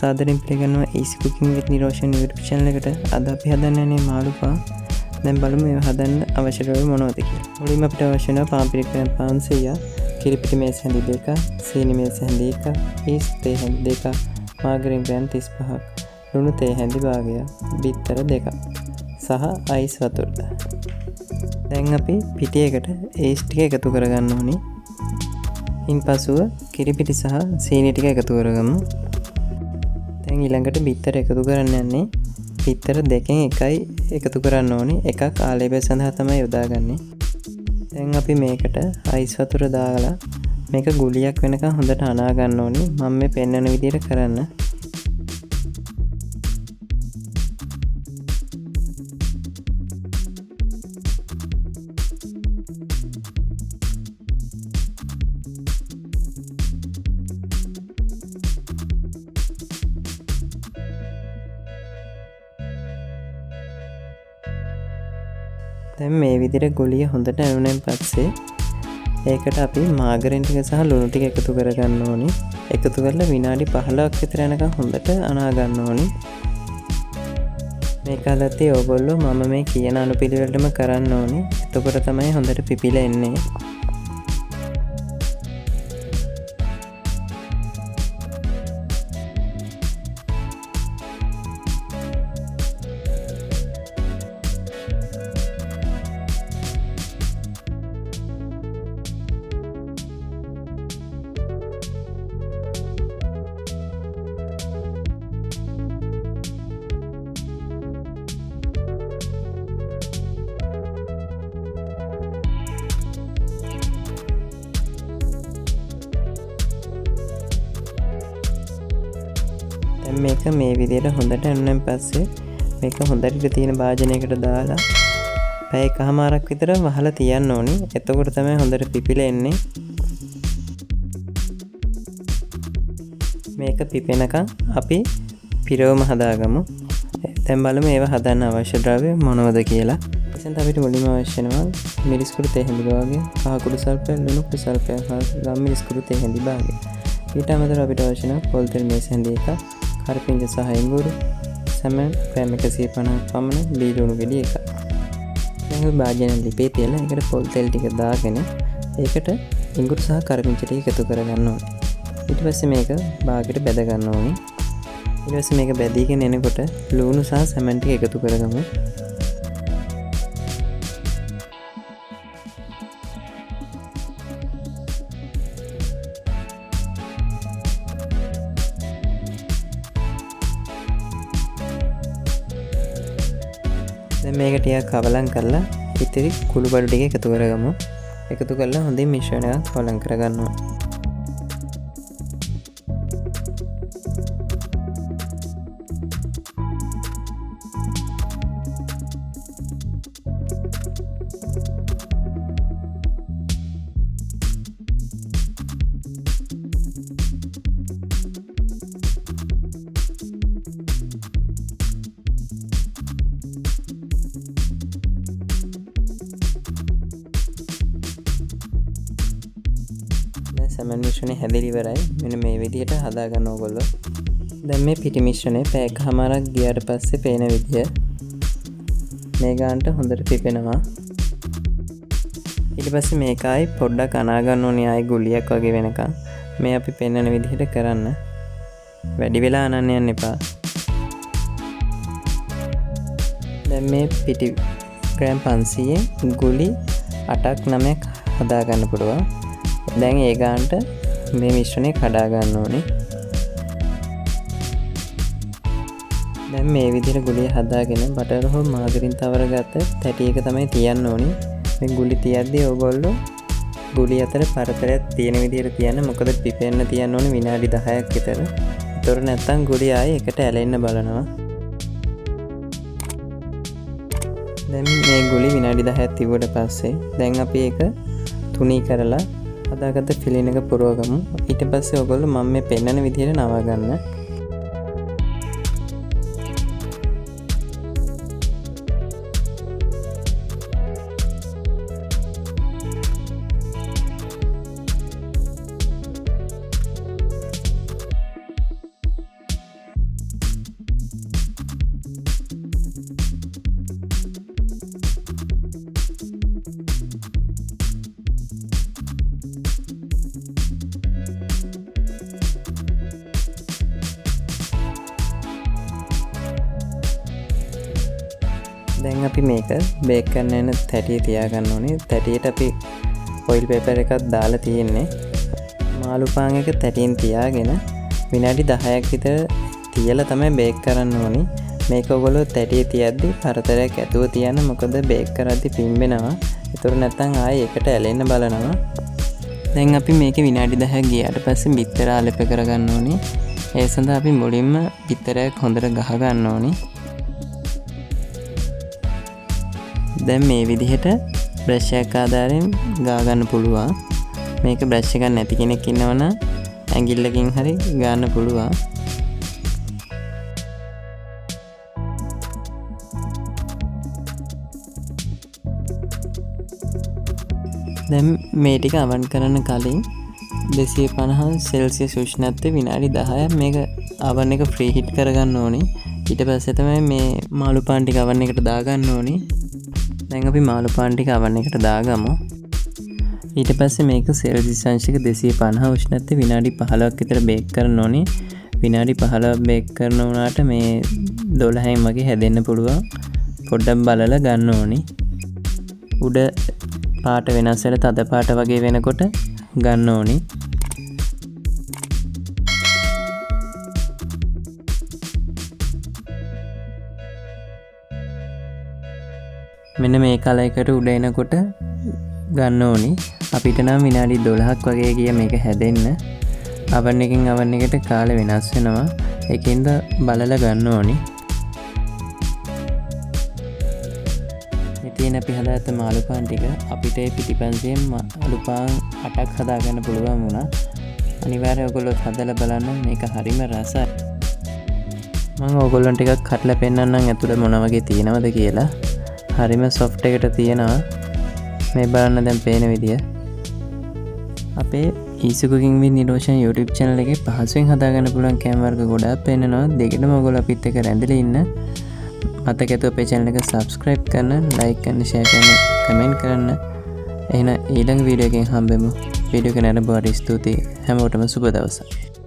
සාදරයෙන් පිළිගන්නවා easy cooking with niroshana YouTube channel එකට. අද අපි හදන්නේ මාළු පා. දැන් බලමු මේව හදන්න අවශ්‍ය ද්‍රව්‍ය මොනවද කියලා. මුලින්ම අපිට අවශ්‍ය වෙනවා පාන් පිරිකරන් 500, කිරිපිටි මේස් හැඳි 2, සීනි මේස් හැඳි 1, ඊස් තේ හැඳි 2, මාගරින් ග්‍රෑම් 35ක්, ලුණු තේ හැඳි භාගයක්, බිත්තර 2ක් සහ අයිස් වතුර. දැන් අපි පිටියකට ඊස් ටික එකතු කරගන්න ඕනේ. ඉන්පසුව කිරිපිටි සහ සීනි ටික එකතු කරගමු. දැන් ඊළඟට බිත්තර එකතු කරන්න යන්නේ. බිත්තර දෙකෙන් එකයි එකතු කරන්න ඕනේ. එකක් ආලේපය සඳහා තමයි යොදාගන්නේ. දැන් අපි මේකට අයිස් වතුර දාලා මේක ගුලියක් වෙනකන් හොඳට අනා ගන්න ඕනේ. මම මේ පෙන්වන විදිහට කරන්න. දැන් මේ විදිහට ගොලිය හොඳට ඇනුණෙන් පස්සේ ඒකට අපි මාගරින් ටික සහ ලුණු ටික එකතු කරගන්න ඕනේ. එකතු කරලා විනාඩි 15ක් විතර යනකම් හොඳට අනා ගන්න ඕනේ. මේක අලත්තේ ඕගොල්ලෝ මම මේ කියන අනුපිළිවෙලටම කරන්න ඕනේ. එතකොට තමයි හොඳට පිපිලා එන්නේ. මේක මේ විදිහට හොඳට ඇනුණෙන් පස්සේ මේක හොඳට තියෙන භාජනයකට දාලා පැය එකමාරක් විතර වහලා තියන්න ඕනි. එතකොට තමයි හොඳට පිපිලා එන්නේ. මේක පිපෙනකන් අපි පිරවම හදාගමු. දැන් බලමු ඒව හදන්න අවශ්‍ය ද්‍රව්‍ය මොනවද කියලා. එතෙන් අපිට මුලින්ම අවශ්‍ය වෙනවා මිරිස් කුඩු තේ හැඳි භාගය, කහ කුඩු සල්පය, ලුණු කුඩු සල්පය, ගම් මිරිස් කුඩු තේ හැඳි භාගය. ඊට අමතරව අපිට අවශ්‍ය වෙනවා පොල් තෙල් මේස් හැඳි 1, කරපිංච සහ ඉඟුරු, සැමන් ග්‍රෑම් 150ක් පමණ, බීලුණු ගෙඩි 1. දැන් අපි භාජන ලිපේ තියලා ඒකට පොල් තෙල් ටික දාගෙන ඒකට ඉඟුරු සහ කරපිංච ටික එකතු කරගන්න ඕනේ. ඊට පස්සේ මේක භාගයට බෙද ගන්න ඕනේ. ඊට පස්සේ මේක බෙදීගෙන එනකොට ලුණු සහ සැමන් ටික එකතු කරගමු. දැන් මේක ටිකක් කවලම් කරලා ඉතිරි කුළු බඩු ටික එකතු කරගමු. එකතු කරලා හොඳින් මිශ්‍රණයක් කවලම් කරගන්නවා. සැමන් මිශ්‍රණය හැදිලි ඉවරයි. මෙන්න මේ විදිහට හදා ගන්න ඕගොල්ලෝ. දැන් මේ පිටි මිශ්‍රණය පැය එකමාරක් ගියාට පස්සේ පේන විදිය මේ ගානට හොඳට පිපෙනවා. ඊට පස්සේ මේක ආයි පොඩ්ඩක් අනා ගන්න ඕනේ ආයි ගුලියක් වගේ වෙනකන්. මේ අපි පෙන්වන විදිහට කරන්න. වැඩි වෙලා අනන්න යන්න එපා. දැන් මේ පිටි ග්‍රෑම් 500න් ගුලි 8ක් 9ක් හදා ගන්න පුළුවන්. දැන් ඒ ගානට මේ මිශ්‍රණය කඩා ගන්න ඕනේ. දැන් මේ විදිහට ගුලිය හදාගෙන බටර් හෝ මාගරින් තවර ගත්ත තැටියක තමයි තියන්න ඕනේ. මේ ගුලි තියද්දී ඕගොල්ලෝ ගුලි අතර පරතරයක් තියෙන විදිහට තියන්න. මොකද පිපෙන්න තියන්න ඕනේ විනාඩි 10ක් විතර. ඒතොර නැත්තම් ගුලි ආයේ එකට ඇලෙන්න බලනවා. දැන් මේ ගුලි විනාඩි 10ක් තිබුවට පස්සේ දැන් අපි ඒක තුනී කරලා හදාගත්ත ෆිලින් එක පුරවගමු. ඊට පස්සේ ඔයගොල්ලෝ මම මේ පෙන්නන විදිහට නවා ගන්න. දැන් අපි මේක බේක් කරන්න යන තැටිය තියාගන්න ඕනේ. තැටියට අපි ඔයිල් පේපර් එකක් දාලා තියෙන්නේ. මාළු පාන් එක තැටියෙන් තියාගෙන විනාඩි 10ක් විතර තියලා තමයි බේක් කරන්න ඕනේ. මේක ඔයගොල්ලෝ තැටිය තියද්දි පරතරයක් ඇතුව තියන්න. මොකද බේක් කරද්දි පිම්බෙනවා. ඒතර නැත්තම් ආයේ එකට ඇලෙන්න බලනවා. දැන් අපි මේක විනාඩි 10ක් ගියාට පස්සේ බිත්තර ආලෙප කරගන්න ඕනේ. ඒ සඳහා අපි මුලින්ම බිත්තරයක් හොඳට ගහ ගන්න ඕනේ. දැන් මේ විදිහට බ්‍රෂ් එකක් ආධාරයෙන් ගා ගන්න පුළුවන්. මේක බ්‍රෂ් එකක් නැති කෙනෙක් ඉන්නවනම් ඇඟිල්ලකින් හරි ගන්න පුළුවන්. දැන් මේ ටික අවන් කරන්න කලින් 250 සෙල්සියස් උෂ්ණත්වයේ විනාඩි 10ක් මේක අවන් එක ෆ්‍රී හීට් කරගන්න ඕනේ. ඊට පස්සේ තමයි මේ මාළු පාන් ටික අවන් එකට දාගන්න ඕනේ. දැන් අපි මාළු පාන් ටික අවන් එකට දාගමු. ඊට පස්සේ මේක සෙල්සියස් අංශයක 250 උෂ්ණත්වයේ විනාඩි 15ක් විතර බේක් කරන්න ඕනේ. විනාඩි 15ක් බේක් කරන උනාට මේ 12න් වගේ හැදෙන්න පුළුවන්. පොඩ්ඩක් බලලා ගන්න ඕනේ. උඩ පාට වෙනස් වෙලා තද පාට වගේ වෙනකොට ගන්න ඕනේ. මෙන්න මේ කලයකට උඩ එනකොට ගන්න ඕනේ. අපිට නම් විනාඩි 12ක් වගේ ගිය මේක හැදෙන්න. අවන් එකකින් අවන් එකට කාලය වෙනස් වෙනවා. ඒකින්ද බලලා ගන්න ඕනේ. ඉතින් අපි හදාගත්ත මාළු පාන් ටික අපිට පිටිපන්සියෙන් මාළු පාන් 8ක් හදාගන්න පුළුවන් වුණා. අනිවාර්යයෙන් ඔයගොල්ලෝ හදලා බලන්න. මේක හරිම රසයි. මම ඔයගොල්ලන්ට ටිකක් කඩලා පෙන්නන්නම් ඇතුළේ මොන වගේ තියෙනවද කියලා. හරිම සොෆ්ට් එකට තියෙනවා. මේ බලන්න දැන් පේන විදිය. අපේ easy cooking with niroshana YouTube channel එකේ පහසුවෙන් හදාගන්න පුළුවන් කෑම වර්ග ගොඩාක් පෙන්නනවා. දෙකටම ඔයගොල්ලෝ අපිත් එක්ක රැඳිලා ඉන්න. මතක ඇතුව අපේ channel එක subscribe කරන්න, like කරන්න, share කරන්න, comment කරන්න. එහෙනම් ඊළඟ වීඩියෝ එකෙන් හම්බෙමු. වීඩියෝ එක නරඹුවාට ස්තුතියි. හැමෝටම සුබ දවසක්.